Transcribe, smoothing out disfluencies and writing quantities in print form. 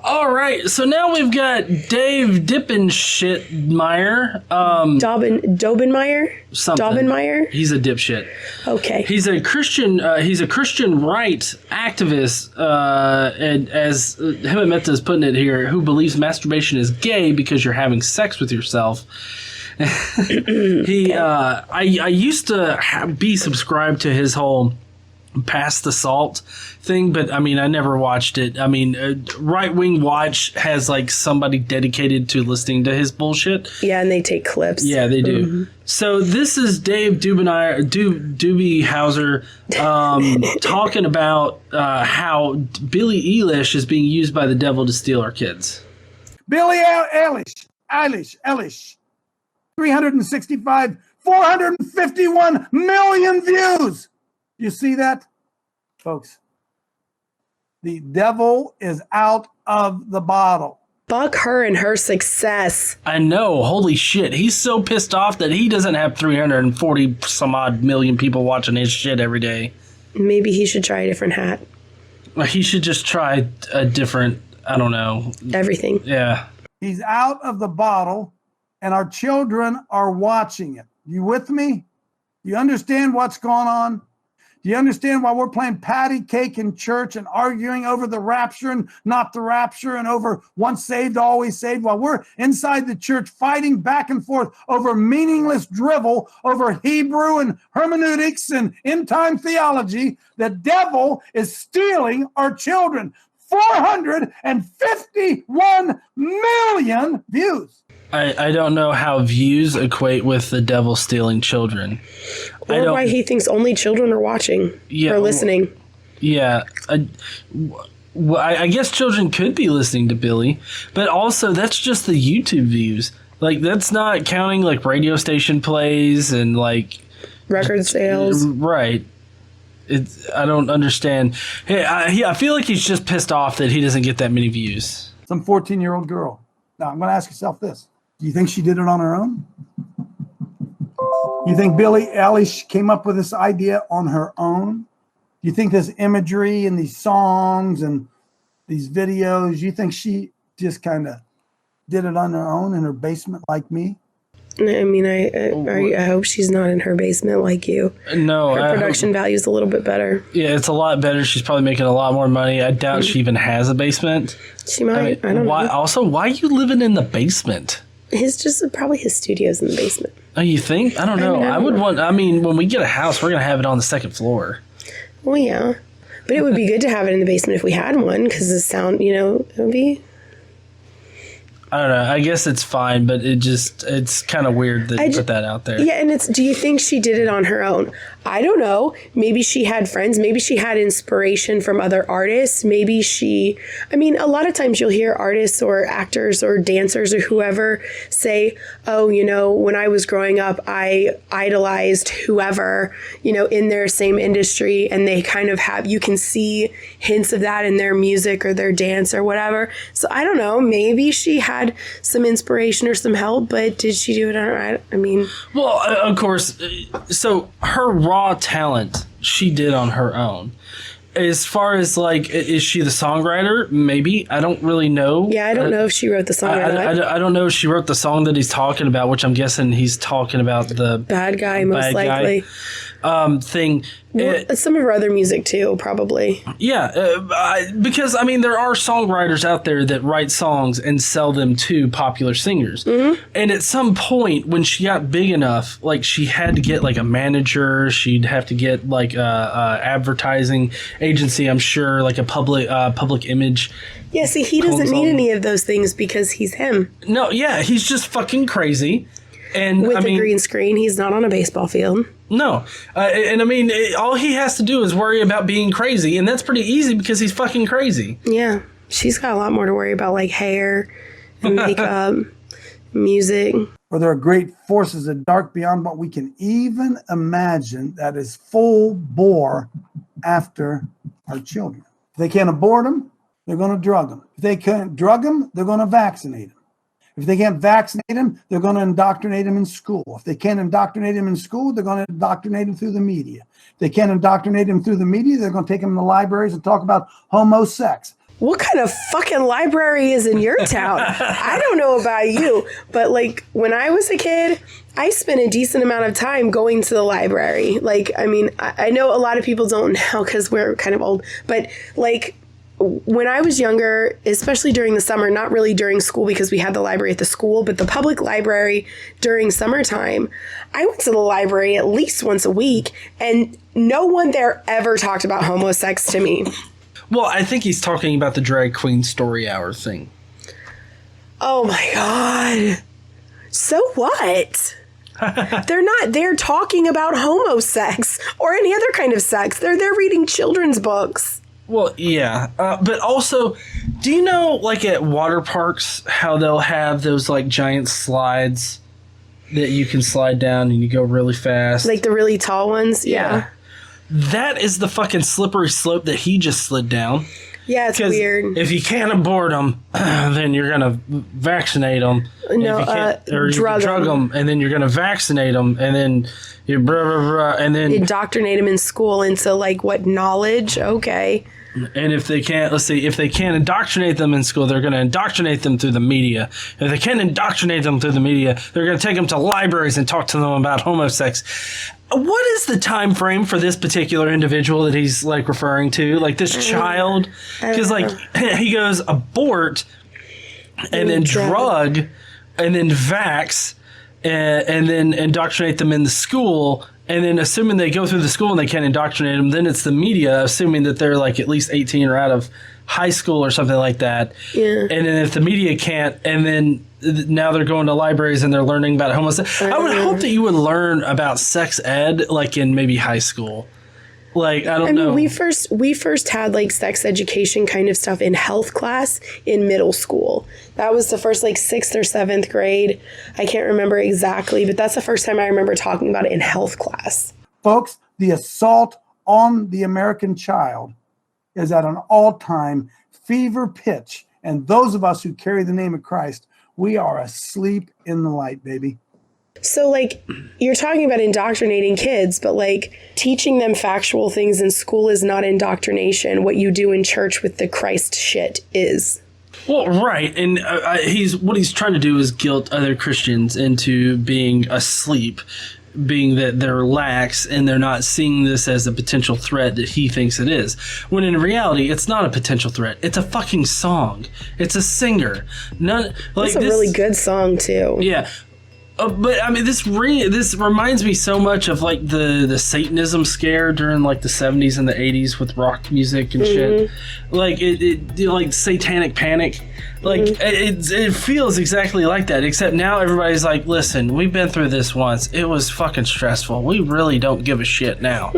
All right, so now we've got Dave Dippenshitmeyer. Daubenmire? Something. Daubenmire? He's a dipshit. Okay. He's a Christian rights activist, and as Hemameta is putting it here, who believes masturbation is gay because you're having sex with yourself. I used to be subscribed to his whole Pass the Salt thing, but I mean, I never watched it. I mean, Right Wing Watch has like somebody dedicated to listening to his bullshit. Yeah, and they take clips. Yeah, they do. Mm-hmm. So this is Dave Dubihauser talking about how Billie Eilish is being used by the devil to steal our kids. Billie Eilish, 365, 451 million views. You see that, folks? The devil is out of the bottle. Fuck her and her success. I know. Holy shit. He's so pissed off that he doesn't have 340 some odd million people watching his shit every day. Maybe he should try a different hat. He should just try a different, I don't know. Everything. Yeah. He's out of the bottle, and our children are watching it. You with me? You understand what's going on? Do you understand why we're playing patty cake in church and arguing over the rapture and not the rapture and over once saved, always saved, while we're inside the church fighting back and forth over meaningless drivel, over Hebrew and hermeneutics and end-time theology? The devil is stealing our children. 451 million views. I don't know how views equate with the devil stealing children. Or why he thinks only children are watching or listening. Yeah. I guess children could be listening to Billy, but also that's just the YouTube views. Like, that's not counting, like, radio station plays and, like... record sales. Right. I don't understand. Hey, I feel like he's just pissed off that he doesn't get that many views. Some 14-year-old girl. Now, I'm going to ask yourself this. Do you think she did it on her own? You think Billie Eilish came up with this idea on her own? Do you think this imagery and these songs and these videos, you think she just kind of did it on her own in her basement like me? I mean, I hope she's not in her basement like you. No. Her production value is a little bit better. Yeah, it's a lot better. She's probably making a lot more money. I doubt she even has a basement. She might. I don't know. Also, why are you living in the basement? Probably his studio's in the basement. Oh, you think? I don't know. When we get a house, we're going to have it on the second floor. Well, yeah. But it would be good to have it in the basement if we had one, because the sound, it would be... I don't know. I guess it's fine, but it's kind of weird that you put that out there. Yeah, and do you think she did it on her own? I don't know. Maybe she had friends. Maybe she had inspiration from other artists. Maybe a lot of times you'll hear artists or actors or dancers or whoever say, oh, when I was growing up, I idolized whoever, in their same industry. And they kind of you can see hints of that in their music or their dance or whatever. So I don't know. Maybe she had some inspiration or some help, but did she do it on her own? Well, of course. So her raw talent, she did on her own. As far as, like, is she the songwriter? Maybe. I don't really know. Yeah, I don't know if she wrote the song or not. I don't know if she wrote the song that he's talking about, which I'm guessing he's talking about the bad guy, most likely. Thing. Some of her other music too, probably. Yeah, because there are songwriters out there that write songs and sell them to popular singers. Mm-hmm. And at some point, when she got big enough, like, she had to get like a manager. She'd have to get like a advertising agency. I'm sure, like a public image. Yeah, see, he doesn't need any of those things because he's him. No, yeah, he's just fucking crazy. And with a green screen, he's not on a baseball field. No. All he has to do is worry about being crazy, and that's pretty easy because he's fucking crazy. Yeah. She's got a lot more to worry about, like hair and makeup, music. For there are great forces of dark beyond what we can even imagine that is full bore after our children. If they can't abort them, they're going to drug them. If they can't drug them, they're going to vaccinate them. If they can't vaccinate them, they're going to indoctrinate them in school. If they can't indoctrinate them in school, they're going to indoctrinate them through the media. If they can't indoctrinate them through the media, they're going to take them to libraries and talk about homosex. what kind of fucking library is in your town? I don't know about you, but like when I was a kid, I spent a decent amount of time going to the library. Like, I mean, I know a lot of people don't now because we're kind of old, but like when I was younger, especially during the summer, not really during school because we had the library at the school, but the public library during summertime, I went to the library at least once a week, and no one there ever talked about homosex to me. Well, I think he's talking about the drag queen story hour thing. Oh my God. So what? They're talking about homosex or any other kind of sex. They're reading children's books. Well, yeah. But also, do you know, like at water parks, how they'll have those like giant slides that you can slide down and you go really fast? Like the really tall ones? Yeah. That is the fucking slippery slope that he just slid down. Yeah, it's weird. If you can't abort them, then you're going to vaccinate them. No, drug them. And then you're going to vaccinate them. And then you and then indoctrinate them in school into like what knowledge? Okay. And if they can't, if they can't indoctrinate them in school, they're going to indoctrinate them through the media. If they can't indoctrinate them through the media, they're going to take them to libraries and talk to them about homosex. What is the time frame for this particular individual that he's like referring to? Like this child? Because like he goes abort and then drug and then vax and then indoctrinate them in the school. And then assuming they go through the school and they can't indoctrinate them, then it's the media assuming that they're like at least 18 or out of high school or something like that. Yeah. And then if the media can't, and then now they're going to libraries and they're learning about homosexuality. I would hope that you would learn about sex ed like in maybe high school. Like, I don't know. We first had like sex education kind of stuff in health class in middle school. That was the first like 6th or 7th grade. I can't remember exactly, but that's the first time I remember talking about it in health class. Folks, the assault on the American child is at an all-time fever pitch. And those of us who carry the name of Christ, we are asleep in the light, baby. So, like, you're talking about indoctrinating kids, but, like, teaching them factual things in school is not indoctrination. What you do in church with the Christ shit is. Well, right. And what he's trying to do is guilt other Christians into being asleep, being that they're lax and they're not seeing this as a potential threat that he thinks it is. When in reality, it's not a potential threat. It's a fucking song. It's a singer. It's a really good song, too. Yeah. But I mean, this reminds me so much of like the Satanism scare during like the 70s and the 80s with rock music and shit. Like it like Satanic Panic. Like it feels exactly like that, except now everybody's like, listen, we've been through this once. It was fucking stressful. We really don't give a shit now.